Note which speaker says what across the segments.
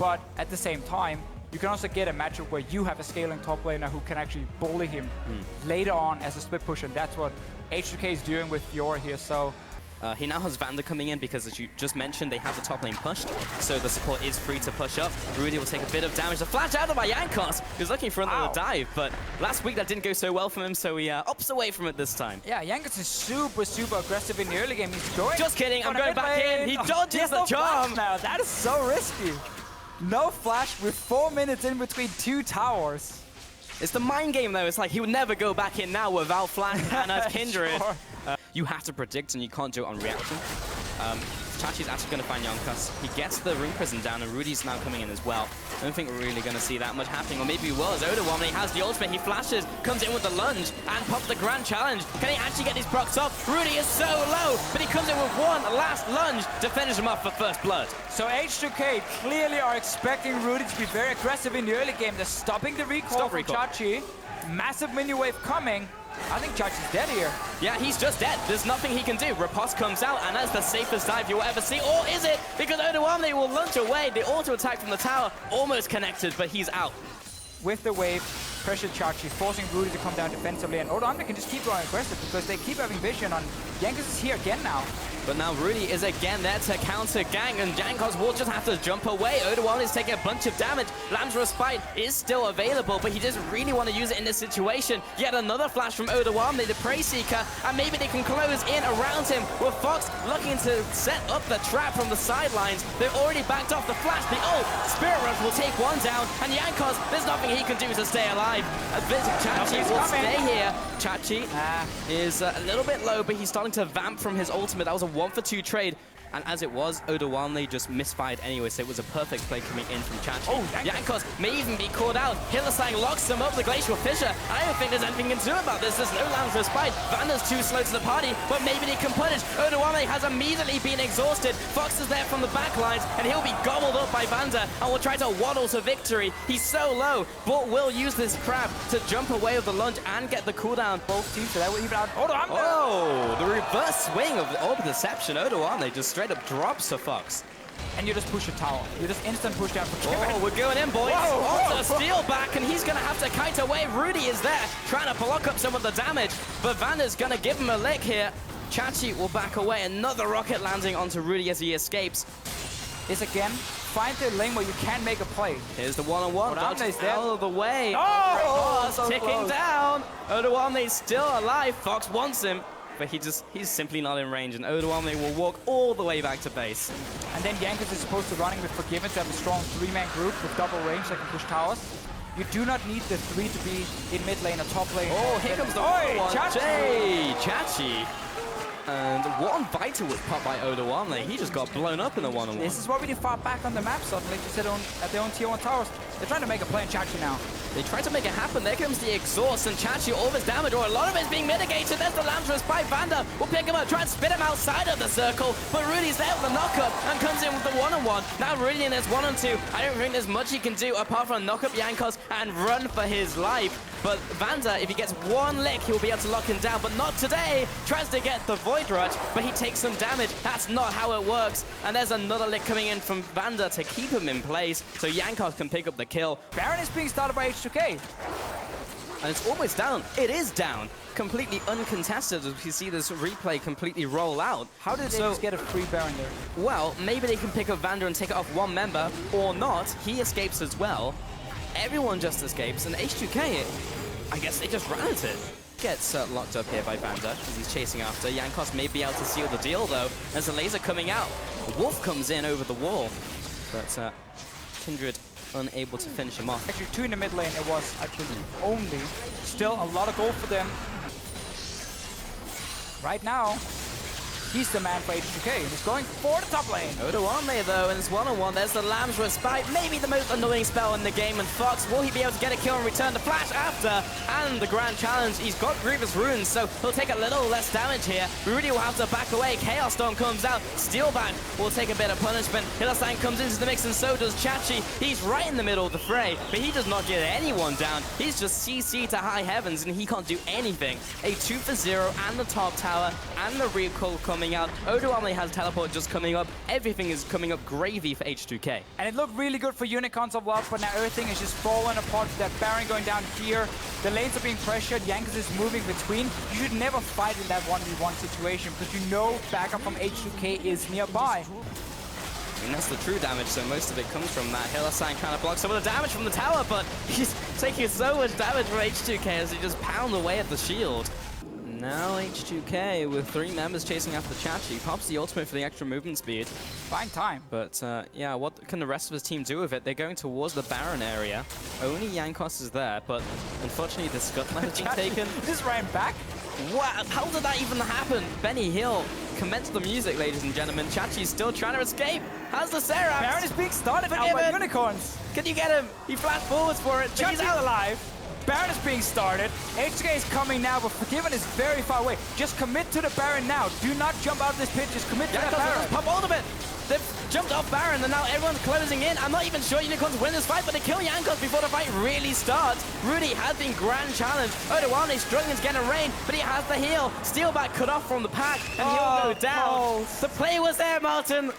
Speaker 1: but at the same time, you can also get a matchup where you have a scaling top laner who can actually bully him later on as a split push, and that's what H2K is doing with Fiora here. So
Speaker 2: he now has Vander coming in because, as you just mentioned, they have the top lane pushed, so the support is free to push up. Rudy will take a bit of damage. The flash out by Jankos, who's looking for another dive, but last week that didn't go so well for him, so he opts away from it this time.
Speaker 1: Yeah, Jankos is super aggressive in the early game. He's going.
Speaker 2: Just kidding, I'm going back in. He dodges the charm.
Speaker 1: Now that is so risky. No flash with 4 minutes in between 2 towers.
Speaker 2: It's the mind game though. It's like he would never go back in now without flash and as Kindred.
Speaker 1: Sure.
Speaker 2: You have to predict and you can't do it on reaction. Chachi's actually going to find Jankos. He gets the Rune Prison down and Rudy's now coming in as well. I don't think we're really going to see that much happening, or maybe we will as Odoamne has the ultimate. He flashes, comes in with the lunge and pops the grand challenge. Can he actually get these procs off? Rudy is so low, but he comes in with one last lunge to finish him off for first blood.
Speaker 1: So H2K clearly are expecting Rudy to be very aggressive in the early game. They're stopping the recall from Chachi. Massive mini wave coming. I think Chachi's dead here.
Speaker 2: Yeah, he's just dead. There's nothing he can do. Riposte comes out, and that's the safest dive you'll ever see. Or is it? Because Odoamne will launch away. The auto attack from the tower almost connected, but he's out.
Speaker 1: With the wave, pressure Chachi, forcing Rudy to come down defensively, and Odoamne can just keep going aggressive because they keep having vision on. Jankos is here again now.
Speaker 2: But now Rudy is again there to counter gang, and Jankos will just have to jump away. Odoamne is taking a bunch of damage. Lamb's Respite is still available, but he doesn't really want to use it in this situation. Yet another flash from Odoamne, the Prey Seeker, and maybe they can close in around him, with Fox looking to set up the trap from the sidelines. They've already backed off the flash. The ult, Spirit Rush will take one down, and Jankos, there's nothing he can do to stay alive. Vizicsacsi will stay here. Chachi is a little bit low, but he's starting to vamp from his ultimate. That was a 1-for-2 trade. And as it was, Odoamne just misfired anyway, so it was a perfect play coming in from Chachi.
Speaker 1: Oh,
Speaker 2: Jankos may even be caught out. Hylissang locks him up, the Glacial Fissure. I don't think there's anything you can do about this. There's no Lamb's Respite. Vander's too slow to the party, but maybe they can punish. Odoamne has immediately been exhausted. Fox is there from the back lines, and he'll be gobbled up by Vander, and will try to waddle to victory. He's so low, but will use this crab to jump away with the lunge and get the cooldown.
Speaker 1: Both teams, so that will even out Odoamne.
Speaker 2: Oh, the reverse swing of the Orb of Deception. Odoamne just straight up drops to Fox.
Speaker 1: And you just push a tower. You just instant push down for
Speaker 2: Oh, we're going in, boys.
Speaker 1: Whoa,
Speaker 2: Onto Steeelback, and he's going to have to kite away. Rudy is there, trying to block up some of the damage, but Vander's going to give him a lick here. Chachi will back away. Another rocket landing onto Rudy as he escapes.
Speaker 1: Is again, find the lane where you can make a play.
Speaker 2: Here's the one-on-one.
Speaker 1: Odoamne's there.
Speaker 2: Out of the way.
Speaker 1: Oh, so
Speaker 2: ticking
Speaker 1: close.
Speaker 2: down. Odoamne's still alive. Fox wants him, but he's simply not in range, and Odoamne will walk all the way back to base.
Speaker 1: And then Jankos is supposed to running with Forgiven to have a strong 3-man group with double range that can push towers. You do not need the 3 to be in mid lane or top lane.
Speaker 2: Oh, here comes the one.
Speaker 1: Chachi!
Speaker 2: Chachi. And one Vital was popped by Odoamne. He just got blown up in a one-on-one.
Speaker 1: This is why we need far back on the map suddenly to sit on at their own tier 1 towers. They're trying to make a play in Chachi now.
Speaker 2: They try to make it happen. There comes the exhaust, and Chachi, all of his damage, or a lot of it is being mitigated. There's the Lamb's Respite. Vander will pick him up, try and spit him outside of the circle, but Rudy's there with the knock-up and comes in with the one-on-one. Now Rudy in this 1-on-2. I don't think there's much he can do apart from knock up Jankos and run for his life. But Vander, if he gets one lick, he'll be able to lock him down, but not today. Tries to get the Void Rush, but he takes some damage. That's not how it works. And there's another lick coming in from Vander to keep him in place, so Jankos can pick up the kill.
Speaker 1: Baron is being started by H2K.
Speaker 2: And it's almost down. It is down. Completely uncontested as we see this replay completely roll out.
Speaker 1: How did they just get a free Baron there?
Speaker 2: Well, maybe they can pick up Vander and take it off one member, or not. He escapes as well. Everyone just escapes, and H2K, I guess they just ran at it. Gets locked up here by Vander as he's chasing after. Jankos may be able to seal the deal, though, as the laser coming out. Wolf comes in over the wall, but Kindred unable to finish him off.
Speaker 1: Actually, 2 in the mid lane, it was, I believe, only. Still a lot of gold for them. Right now, he's the man for H2K, and he's going for the top lane.
Speaker 2: Odoamne, though, in this one-on-one, there's the Lamb's Respite, maybe the most annoying spell in the game, and Fox, will he be able to get a kill and return the flash after? And the grand challenge, he's got Grievous Runes, so he'll take a little less damage here. Rudy will have to back away, Chaos Storm comes out, Steeelback will take a bit of punishment, Hylissang comes into the mix, and so does Chachi. He's right in the middle of the fray, but he does not get anyone down. He's just CC to high heavens, and he can't do anything. A 2-for-0, and the top tower, and the recall coming coming out. Odoamne has teleport just coming up. Everything is coming up gravy for H2K.
Speaker 1: And it looked really good for Unicorns of Love, but now everything is just falling apart. That Baron going down here. The lanes are being pressured. Jankos is moving between. You should never fight in that 1v1 situation because you know backup from H2K is nearby.
Speaker 2: I mean, that's the true damage, so most of it comes from that. Hylissang trying to block some of the damage from the tower, but he's taking so much damage from H2K as he just pound away at the shield. Now H2K with 3 members chasing after Chachi. Pops the ultimate for the extra movement speed.
Speaker 1: Fine time.
Speaker 2: But yeah, what can the rest of his team do with it? They're going towards the Baron area. Only Jankos is there, but unfortunately the Scuttler has been taken.
Speaker 1: Just ran back.
Speaker 2: Wow, how did that even happen? Benny Hill commenced the music, ladies and gentlemen. Chachi's still trying to escape. How's the Seraphs?
Speaker 1: Baron is being started now by Unicorns.
Speaker 2: Can you get him? He flashed forwards for it.
Speaker 1: Chachi's out alive. Baron is being started. H2K is coming now, but Forgiven is very far away. Just commit to the Baron now. Do not jump out of this pit. Just commit to the Baron.
Speaker 2: Pop hold of it. They've jumped off Baron, and now everyone's closing in. I'm not even sure Unicorns win this fight, but they kill Jankos before the fight really starts. Rudy has been grand challenged. Odoamne struggling to get a rain, but he has the heal. Steeelback cut off from the pack, and he'll go down. The play was there, Martin.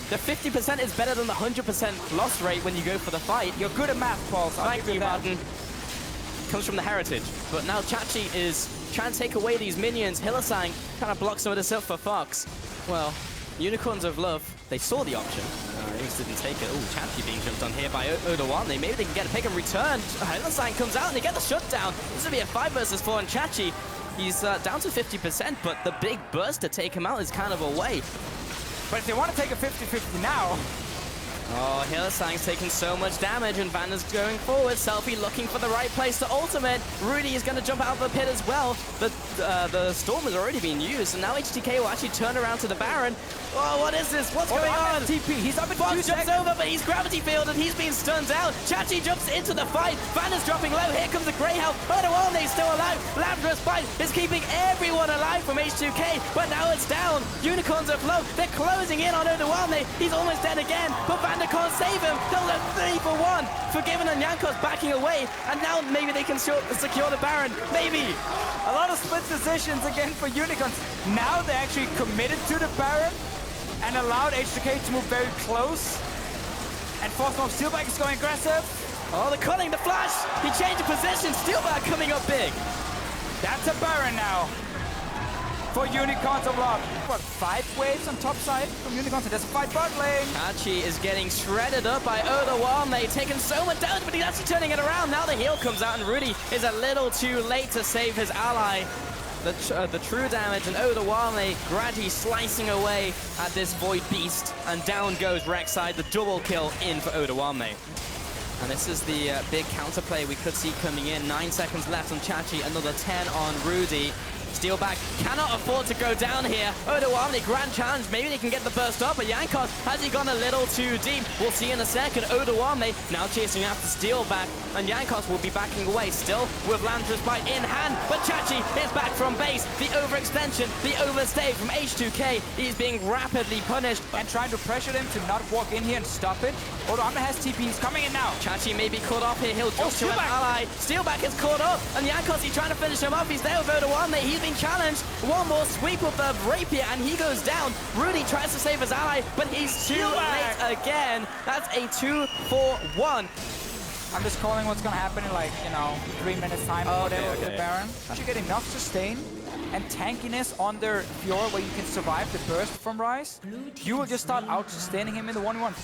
Speaker 2: The 50% is better than the 100% loss rate when you go for the fight.
Speaker 1: You're good at math, Paul. So
Speaker 2: Thank you, Martin. Comes from the heritage. But now Chachi is trying to take away these minions. Hylissang trying to block some of this up for Fox. Well, Unicorns of Love, they saw the option. Ryze didn't take it. Oh, Chachi being jumped on here by Odoamne. Maybe they can get a pick and return. Hylissang comes out and they get the shutdown. This will be a 5 versus 4 on Chachi. He's down to 50%, but the big burst to take him out is kind of away.
Speaker 1: But if they want to take a 50-50 now...
Speaker 2: Oh, Hylissang's taking so much damage, and Vander's going forward. Selfie looking for the right place to ultimate. Rudy is going to jump out of the pit as well. The Storm has already been used, and now H2K will actually turn around to the Baron. Oh, what is this? What's going on?
Speaker 1: TP. He's up in
Speaker 2: Fox jumps over, but he's gravity fielded, and he's being stunned out. Chachi jumps into the fight. Vander's dropping low. Here comes the Greyhound. Odoamne's still alive. Lazarus Bite is keeping everyone alive from H2K, but now it's down. Unicorns of Love. They're closing in on Odoamne. He's almost dead again, but Vander can't save him. That was a 3 for 1. Forgiven and Jankos backing away, and now maybe they can secure the Baron. Maybe.
Speaker 1: A lot of split decisions again for Unicorns. Now they actually committed to the Baron and allowed H2K to move very close. And Steeelback is going aggressive.
Speaker 2: Oh, the cutting, the flash. He changed the position. Steeelback coming up big.
Speaker 1: That's a Baron now for Unicorns of Love. What, 5 waves on top side from Unicorns? And there's a fight bot lane.
Speaker 2: Chachi is getting shredded up by Odoamne, taking so much damage, but he's actually turning it around. Now the heal comes out, and Rudy is a little too late to save his ally. The true damage, and Odoamne gradually slicing away at this Void Beast, and down goes Rek'Sai, the double kill in for Odoamne. And this is the big counterplay we could see coming in. 9 seconds left on Chachi, another 10 on Rudy. Steeelback cannot afford to go down here. Odoamne, grand challenge. Maybe they can get the burst up, but Jankos, has he gone a little too deep? We'll see in a second. Odoamne now chasing after Steeelback, and Jankos will be backing away still with Lazarus Bite in hand, but Chachi is back from base. The overextension, the overstay from H2K. He's being rapidly punished.
Speaker 1: And trying to pressure them to not walk in here and stop it. Odoamne has TP. He's coming in now.
Speaker 2: Chachi may be caught off here. He'll jump to an ally. Steeelback is caught up, and Jankos, he's trying to finish him off. He's there with Odoamne. He's been challenged. One more sweep of the rapier, and he goes down. Rudy tries to save his ally, but he's too late again. That's a 2 for 1.
Speaker 1: I'm just calling what's going to happen in, like, 3 minutes time or whatever with the Baron. You get enough sustain and tankiness on their Fiora where you can survive the burst from Ryze. You will just start out-sustaining him in the 1v1.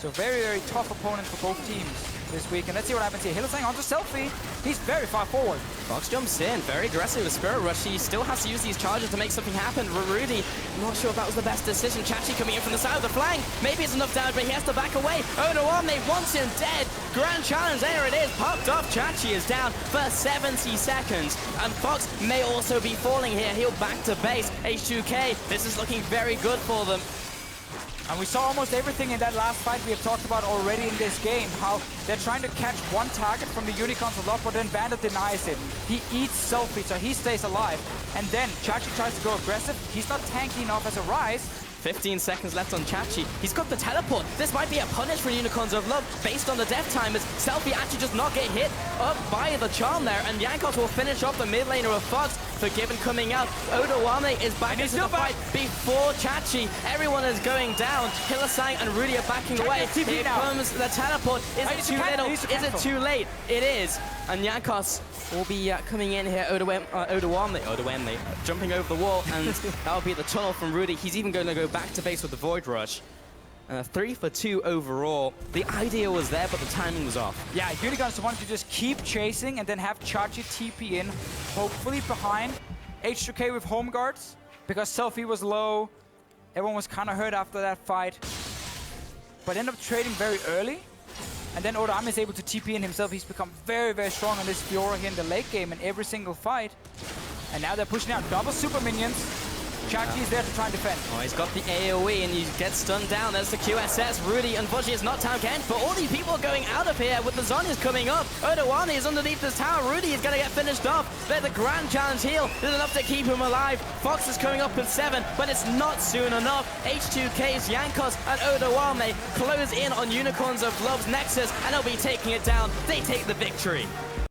Speaker 1: So very, very tough opponent for both teams this week. And let's see what happens here. Hylissang onto Selfie. He's very far forward.
Speaker 2: Fox jumps in, very aggressive with Spirit Rush. He still has to use these charges to make something happen. Rudy, I'm not sure if that was the best decision. Chachi coming in from the side of the flank. Maybe it's enough damage, but he has to back away. Odoamne wants him dead. Grand challenge, there it is. Popped off. Chachi is down for 70 seconds. And Fox may also be falling here. He'll back to base. H2K, this is looking very good for them.
Speaker 1: And we saw almost everything in that last fight we have talked about already in this game. How they're trying to catch one target from the Unicorns a lot, but then Vander denies it. He eats Selfie, so he stays alive. And then Chachi tries to go aggressive. He's not tanky enough as a Ryze.
Speaker 2: 15 seconds left on Chachi. He's got the teleport. This might be a punish for Unicorns of Love based on the death timers. Selfie actually just not get hit up by the charm there, and Jankos will finish off the mid laner of Fox. Forgiven coming out. Odoamne is back into the fight before Chachi. Everyone is going down. Hylissang and Rudy are backing away. Here comes the teleport. Is it too little? Is it too late? It is. And Jankos will be coming in here. Odoamne jumping over the wall, and that will be the tunnel from Rudy. He's even going to go back to base with the Void Rush. 3 for 2 overall. The idea was there, but the timing was off.
Speaker 1: Yeah, Unicorns wanted to just keep chasing and then have Chachi TP in, hopefully behind H2K with home guards, because Selfie was low. Everyone was kind of hurt after that fight, but ended up trading very early. And then Odoamne is able to TP in himself. He's become very, very strong in this Fiora here in the late game in every single fight. And now they're pushing out double super minions. Chachi is there to try and defend.
Speaker 2: Oh, he's got the AoE and he gets stunned down. There's the QSS. Rudy, unfortunately, it's not Tahm Kench, but all these people are going out of here with the Zhonya's coming up. Odoamne is underneath this tower. Rudy is going to get finished off. There's the grand challenge heal. There's enough to keep him alive. Fox is coming up in 7, but it's not soon enough. H2K's Jankos and Odoamne close in on Unicorns of Love's Nexus, and they'll be taking it down. They take the victory.